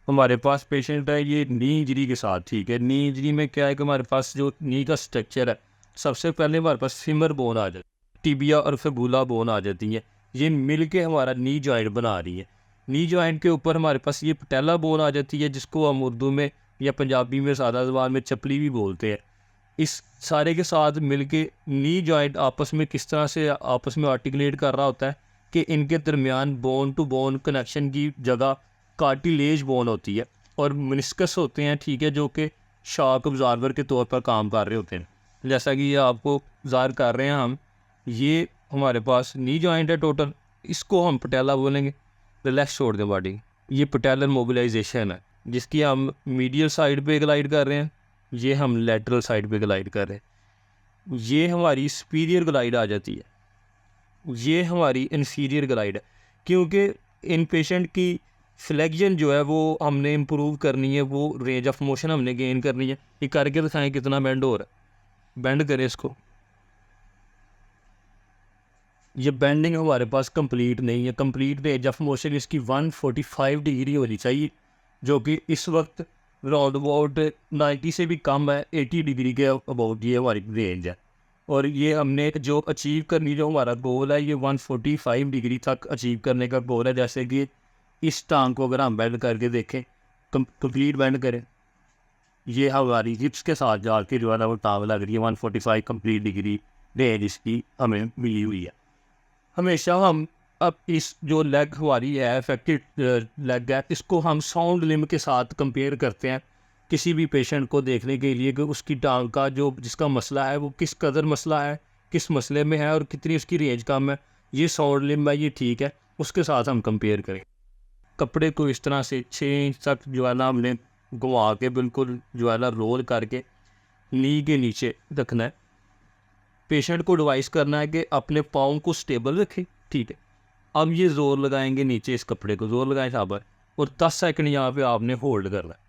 हमारे पास पेशेंट है ये नी इंजरी के साथ, ठीक है। नी इंजरी में क्या है कि हमारे पास जो नी का स्ट्रक्चर है, सबसे पहले हमारे पास फीमर बोन आ जाती है, टिबिया और फिबुला बोन आ जाती है, ये मिल के हमारा नी जॉइंट बना रही है। नी जॉइंट के ऊपर हमारे पास ये पटेला बोन आ जाती है, जिसको हम उर्दू में या पंजाबी में सादा ज़बान में चपली भी बोलते हैं। इस सारे के साथ मिलके नी जॉइंट आपस में किस तरह से आपस में आर्टिकुलेट कर रहा होता है कि इनके दरमियान बोन टू बोन कनेक्शन की जगह कार्टिलेज बोन होती है और मेनिस्कस होते हैं, ठीक है, जो कि शॉक ऑब्जॉर्वर के तौर पर काम कर रहे होते हैं। जैसा कि ये आपको ज़ाहिर कर रहे हैं हम, ये हमारे पास नी जॉइंट है टोटल, इसको हम पटेला बोलेंगे। रिलैक्स छोड़ दें बॉडी, ये पटेलर मोबिलाइजेशन है जिसकी हम मीडियल साइड पे ग्लाइड कर रहे हैं, ये हम लेटरल साइड पे ग्लाइड कर रहे हैं। ये हमारी सुपीरियर ग्लाइड आ जाती है, ये हमारी इन्फीरियर ग्लाइड है, क्योंकि इन पेशेंट की फ्लेक्जन जो है वो हमने इम्प्रूव करनी है, वो रेंज ऑफ मोशन हमने गेन करनी है। ये करके दिखाएं कितना बेंड हो रहा है, बेंड करें इसको। ये बेंडिंग हमारे पास कंप्लीट नहीं है, कंप्लीट रेंज ऑफ मोशन इसकी 145 डिग्री होनी चाहिए, जो कि इस वक्त राउंड अबाउट 90 से भी कम है, 80 डिग्री के अबाउट ये हमारी रेंज है। और ये हमने जो अचीव करनी, जो हमारा गोल है, ये 145 डिग्री तक अचीव करने का गोल है। जैसे कि इस टांग को अगर हम बेंड करके देखें, कंप्लीट बेंड करें, ये हमारी हिप्स के साथ जाके जो है ना वो टांग लग रही है, 145 कंप्लीट डिग्री रेंज इसकी हमें मिली हुई है। हमेशा हम अब इस जो लेग हमारी है अफेक्टेड लेग है, इसको हम साउंड लिम्ब के साथ कंपेयर करते हैं किसी भी पेशेंट को देखने के लिए कि उसकी टांग का जो जिसका मसला है वो किस कदर मसला है, किस मसले में है और कितनी उसकी रेंज कम है। ये साउंड लिम्ब है, ये ठीक है, उसके साथ हम कंपेयर करें। कपड़े को इस तरह से 6 इंच तक जो है ना हमने घुमा के बिल्कुल जो है ना रोल करके नी के नीचे रखना है। पेशेंट को एडवाइस करना है कि अपने पाँव को स्टेबल रखें, ठीक है। अब ये ज़ोर लगाएंगे नीचे, इस कपड़े को ज़ोर लगाएं शाबाश, और 10 सेकंड यहाँ पे आपने होल्ड करना है,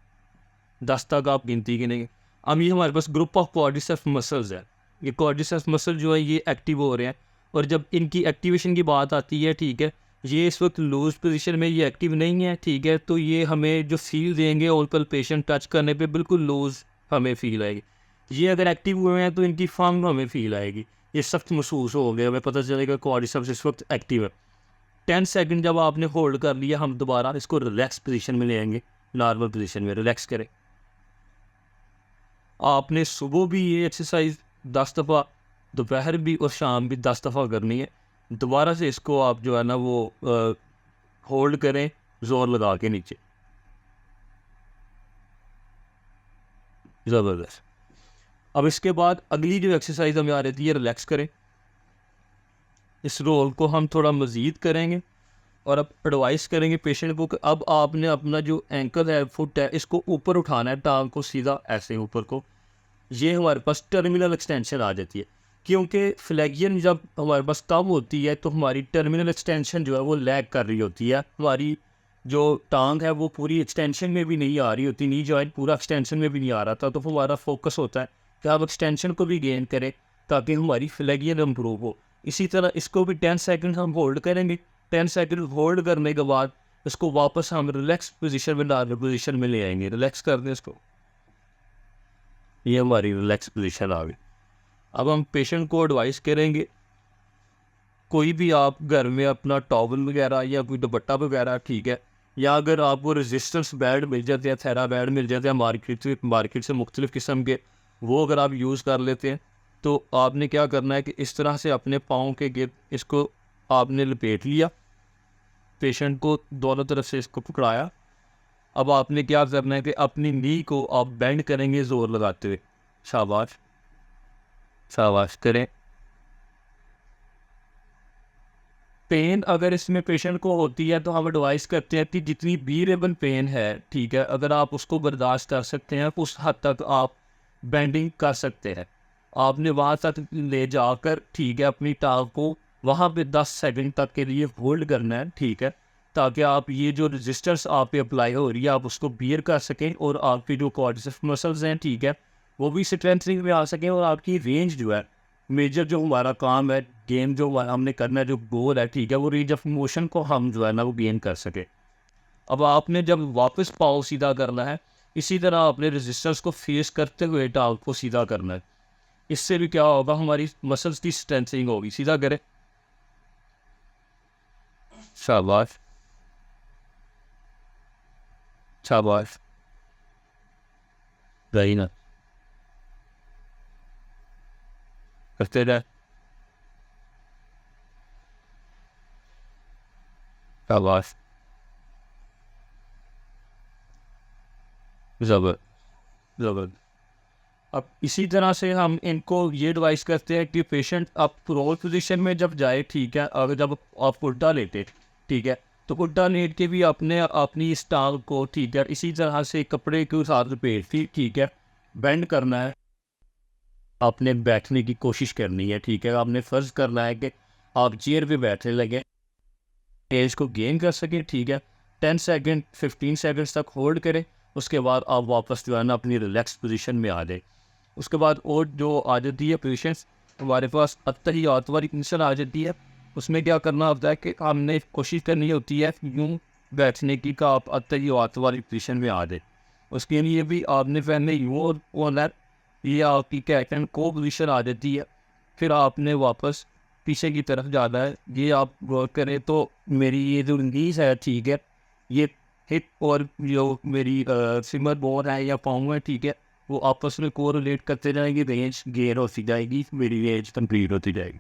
10 तक आप गिनती गिनेंगे। अब ये हमारे पास ग्रुप ऑफ क्वाड्रिसेप्स मसल्स है, ये क्वाड्रिसेप्स मसल जो है ये एक्टिव हो रहे हैं, और जब इनकी एक्टिवेशन की बात आती है, ठीक है, ये इस वक्त लूज पोजीशन में ये एक्टिव नहीं है, ठीक है, तो ये हमें जो फील देंगे ओपल पेशेंट टच करने पे बिल्कुल लूज हमें फील आएगी। ये अगर एक्टिव हुए हैं तो इनकी फर्म हमें फील आएगी, ये सख्त महसूस हो गया, हमें पता चलेगा क्वाड्रिसेप्स इस वक्त एक्टिव है। 10 सेकंड जब आपने होल्ड कर लिया, हम दोबारा इसको रिलैक्स पोजीशन में ले आएंगे, नॉर्मल पोजीशन में रिलैक्स करें। आपने सुबह भी ये एक्सरसाइज 10 दफ़ा, दोपहर भी और शाम भी 10 दफ़ा करनी है। दोबारा से इसको आप जो है ना वो होल्ड करें ज़ोर लगा के नीचे, ज़बरदस्त। अब इसके बाद अगली जो एक्सरसाइज हमें आ रही है, रिलैक्स करें। इस रोल को हम थोड़ा मज़ीद करेंगे और अब एडवाइस करेंगे पेशेंट को कि अब आपने अपना जो एंकल है, फुट है, इसको ऊपर उठाना है, टांग को सीधा ऐसे ऊपर को। ये हमारे पास टर्मिनल एक्सटेंशन आ जाती है, क्योंकि फ्लेक्जन जब हमारे पास कम होती है तो हमारी टर्मिनल एक्सटेंशन जो है वो लैग कर रही होती है। हमारी जो टांग है वो पूरी एक्सटेंशन में भी नहीं आ रही होती, नी जॉइंट पूरा एक्सटेंशन में भी नहीं आ रहा था, तो हमारा फोकस होता है कि आप एक्सटेंशन को भी गेन करें ताकि हमारी फ्लेक्जन इम्प्रूव हो। इसी तरह इसको भी 10 सेकंड हम होल्ड करेंगे। 10 सेकंड होल्ड करने के बाद इसको वापस हम रिलैक्स पोजीशन में, नॉर्मल पोजीशन में ले आएंगे। रिलैक्स कर दें इसको, ये हमारी रिलैक्स पोजीशन आ गई। अब हम पेशेंट को एडवाइस करेंगे, कोई भी आप घर में अपना टॉवल वगैरह या कोई दुपट्टा वगैरह, ठीक है, या अगर आपको रेजिस्टेंस बैंड मिल जाते हैं, थेरा बैंड मिल जाते हैं मार्केट से मुख्तलिफ़ किस्म के, वो अगर आप यूज़ कर लेते हैं तो आपने क्या करना है कि इस तरह से अपने पाँव के गिर्द इसको आपने लपेट लिया, पेशेंट को दोनों तरफ से इसको पकड़ाया। अब आपने क्या करना है कि अपनी नी को आप बेंड करेंगे ज़ोर लगाते हुए, शाबाश शाबाश करें। पेन अगर इसमें पेशेंट को होती है तो हम एडवाइस करते हैं कि जितनी बीरेबल पेन है, ठीक है, अगर आप उसको बर्दाश्त कर सकते हैं उस हद तक आप बेंडिंग कर सकते हैं। आपने वहाँ तक ले जाकर, ठीक है, अपनी टांग को वहाँ पे 10 सेकंड तक के लिए होल्ड करना है, ठीक है, ताकि आप ये जो रेजिस्टेंस आप पे अप्लाई हो रही है आप उसको बियर कर सकें और आपकी जो क्वाड्रिसेप्स मसल्स हैं, ठीक है, वो भी स्ट्रेंथनिंग में आ सकें और आपकी रेंज जो है, मेजर जो हमारा काम है, गेम जो हमने करना है, जो गोल है, ठीक है, वो रेंज ऑफ मोशन को हम जो है ना वो गेन कर सके। अब आपने जब वापस पाँव सीधा करना है, इसी तरह आपने रेजिस्टेंस को फेस करते हुए टांग को सीधा करना है। इससे भी क्या होगा, हमारी मसल्स की स्ट्रेंथनिंग होगी। सीधा करें, शाबाश शाबाश, रही ना, करते रहे, शाबाश, जबर जबर। अब इसी तरह से हम इनको ये एडवाइस करते हैं कि पेशेंट आप रोल पोजीशन में जब जाए, ठीक है, अगर जब आप उल्टा लेटे, ठीक है, तो उल्टा लेट के भी अपने अपनी इस टांग को, ठीक है, इसी तरह से कपड़े के साथ लपेट के, ठीक है, बेंड करना है। आपने बैठने की कोशिश करनी है, ठीक है, आपने फ़र्ज़ करना है कि आप चेयर पे बैठने लगे, एज को गेन कर सकें, ठीक है। 10 सेकंड 15 सेकंड्स तक होल्ड करें, उसके बाद आप वापस जो है ना अपनी रिलैक्स पोजीशन में आ जाए। उसके बाद और जो आ जाती है पोजीशंस, हमारे पास अत्तहियात वाली पोजीशन आ जाती है। उसमें क्या करना होता है कि हमने कोशिश करनी होती है यूँ बैठने की का आप अत्तहियात वाली पोजीशन में आ जाए। उसके लिए भी आपने पहले यूँ होना है, ये आपकी कैटन को पोजीशन आ जाती है, फिर आपने वापस पीछे की तरफ जाना है। ये आप गौर करें तो मेरी ये जो नीज है, ठीक है, ये हिप और जो मेरी सिमर बोन है या पाँव है, ठीक है, वो आपस में कोरिलेट करते जाएंगे, रेंज गेन होती जाएगी, मेरी रेंज कंप्लीट होती जाएगी।